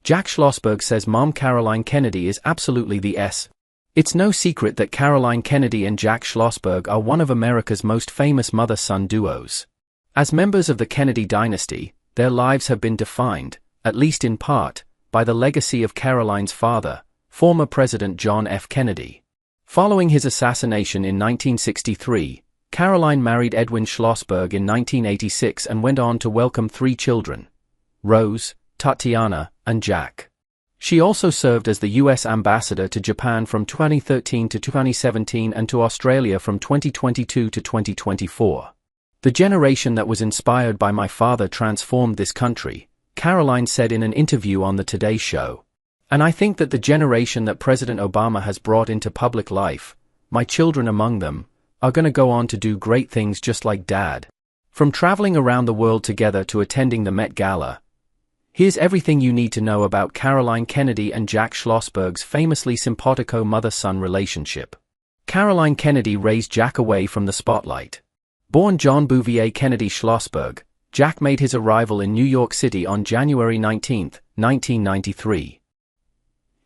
Jack Schlossberg says Mom Caroline Kennedy is absolutely the S. It's no secret that Caroline Kennedy and Jack Schlossberg are one of America's most famous mother-son duos. As members of the Kennedy dynasty, their lives have been defined, at least in part, by the legacy of Caroline's father, former President John F. Kennedy. Following his assassination in 1963, Caroline married Edwin Schlossberg in 1986 and went on to welcome 3 children: Rose, Tatiana, and Jack. She also served as the U.S. ambassador to Japan from 2013 to 2017 and to Australia from 2022 to 2024. The generation that was inspired by my father transformed this country, Caroline said in an interview on the Today Show. And I think that the generation that President Obama has brought into public life, my children among them, are going to go on to do great things just like Dad. From traveling around the world together to attending the Met Gala. Here's everything you need to know about Caroline Kennedy and Jack Schlossberg's famously simpatico mother-son relationship. Caroline Kennedy raised Jack away from the spotlight. Born John Bouvier Kennedy Schlossberg, Jack made his arrival in New York City on January 19, 1993.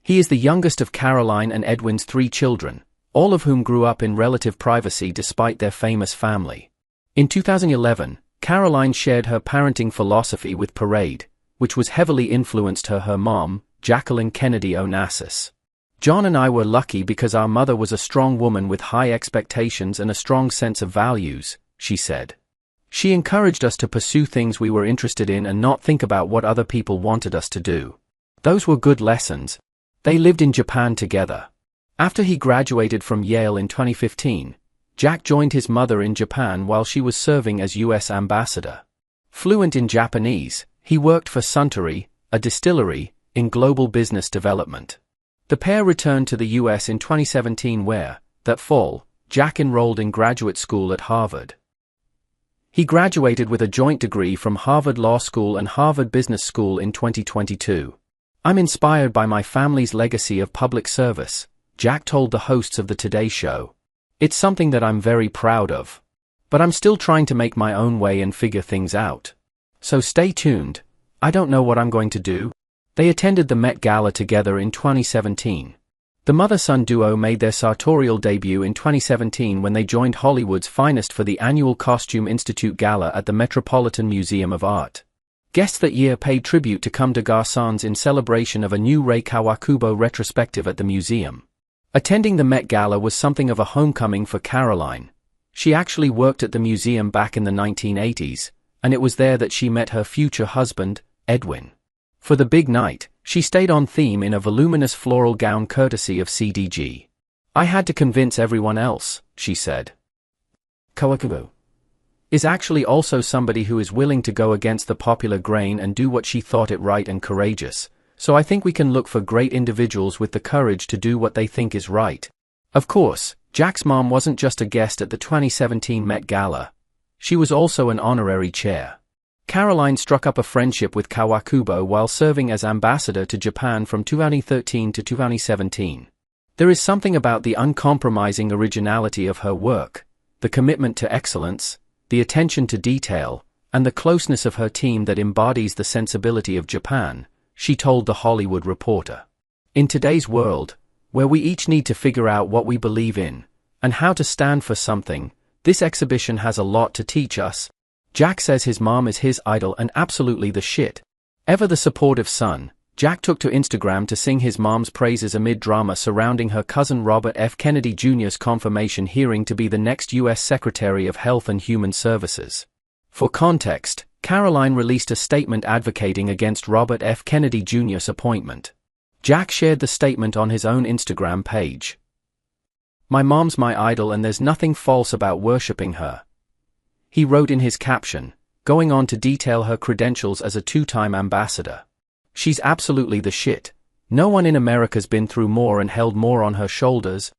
He is the youngest of Caroline and Edwin's 3 children, all of whom grew up in relative privacy despite their famous family. In 2011, Caroline shared her parenting philosophy with Parade, which was heavily influenced her mom, Jacqueline Kennedy Onassis. John and I were lucky because our mother was a strong woman with high expectations and a strong sense of values, she said. She encouraged us to pursue things we were interested in and not think about what other people wanted us to do. Those were good lessons. They lived in Japan together. After he graduated from Yale in 2015, Jack joined his mother in Japan while she was serving as U.S. ambassador. Fluent in Japanese, he worked for Suntory, a distillery, in global business development. The pair returned to the U.S. in 2017 where, that fall, Jack enrolled in graduate school at Harvard. He graduated with a joint degree from Harvard Law School and Harvard Business School in 2022. I'm inspired by my family's legacy of public service, Jack told the hosts of the Today Show. It's something that I'm very proud of. But I'm still trying to make my own way and figure things out. So stay tuned. I don't know what I'm going to do. They attended the Met Gala together in 2017. The mother-son duo made their sartorial debut in 2017 when they joined Hollywood's finest for the annual Costume Institute Gala at the Metropolitan Museum of Art. Guests that year paid tribute to Comme des Garçons in celebration of a new Rei Kawakubo retrospective at the museum. Attending the Met Gala was something of a homecoming for Caroline. She actually worked at the museum back in the 1980s, and it was there that she met her future husband, Edwin. For the big night, she stayed on theme in a voluminous floral gown courtesy of CDG. I had to convince everyone else, she said. Kawakubo is actually also somebody who is willing to go against the popular grain and do what she thought it right and courageous, so I think we can look for great individuals with the courage to do what they think is right. Of course, Jack's mom wasn't just a guest at the 2017 Met Gala. She was also an honorary chair. Caroline struck up a friendship with Kawakubo while serving as ambassador to Japan from 2013 to 2017. There is something about the uncompromising originality of her work, the commitment to excellence, the attention to detail, and the closeness of her team that embodies the sensibility of Japan, she told The Hollywood Reporter. In today's world, where we each need to figure out what we believe in, and how to stand for something, this exhibition has a lot to teach us. Jack says his mom is his idol and absolutely the shit. Ever the supportive son, Jack took to Instagram to sing his mom's praises amid drama surrounding her cousin Robert F. Kennedy Jr.'s confirmation hearing to be the next U.S. Secretary of Health and Human Services. For context, Caroline released a statement advocating against Robert F. Kennedy Jr.'s appointment. Jack shared the statement on his own Instagram page. "My mom's my idol and there's nothing false about worshipping her," he wrote in his caption, going on to detail her credentials as a 2-time ambassador. "She's absolutely the shit. No one in America's been through more and held more on her shoulders,